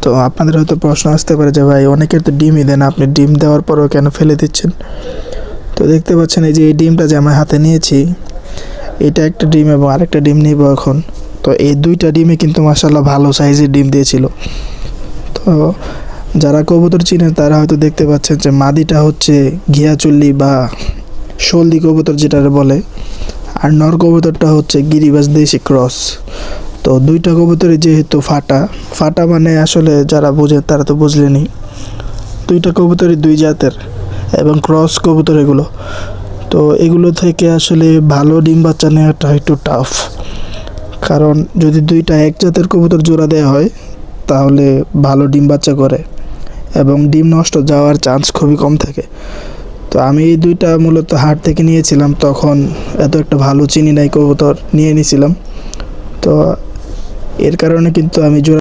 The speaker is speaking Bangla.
তো আপনাদের হয়তো প্রশ্ন আসতে পারে যে ভাই অনেকের তো ডিমই দেন, আপনি ডিম দেওয়ার পরেও কেন ফেলে দিচ্ছেন? তো দেখতে পাচ্ছেন এই যে এই ডিমটা যে আমার হাতে নিয়েছি, এটা একটা ডিম এবং আরেকটা ডিম নিব এখন। তো এই দুইটা ডিমে কিন্তু মাশাআল্লাহ ভালো সাইজের ডিম দিয়েছিল। তো যারা কবুতর চিনেন তারা হয়তো দেখতে পাচ্ছেন যে মাদিটা হচ্ছে ঘিয়াচুল্লি বা সলদি কবুতর যেটা বলে, আর নর কবুতরটা হচ্ছে গিরিবাজ দেশি ক্রস। তো দুইটা কবুতরই যেহেতু ফাটা ফাটা মানে আসলে যারা বোঝে তারা তো বুঝলেনই, দুইটা কবুতরই দুই জাতের এবং ক্রস কবুতর এগুলো। তো এগুলো থেকে আসলে ভালো ডিম বাচ্চা নেওয়াটা একটু টাফ, কারণ যদি দুইটা এক জাতের কবুতর জোড়া দেওয়া হয় তাহলে ভালো ডিম বাচ্চা করে এবং ডিম নষ্ট যাওয়ার চান্স খুবই কম থাকে। তো আমি এই দুইটা মূলত হাট থেকে নিয়েছিলাম, তখন এত একটা ভালো চিনি নাই, কবুতর নিয়ে নিয়েছিলাম। তো এর কারণে কিন্তু আমি জোড়া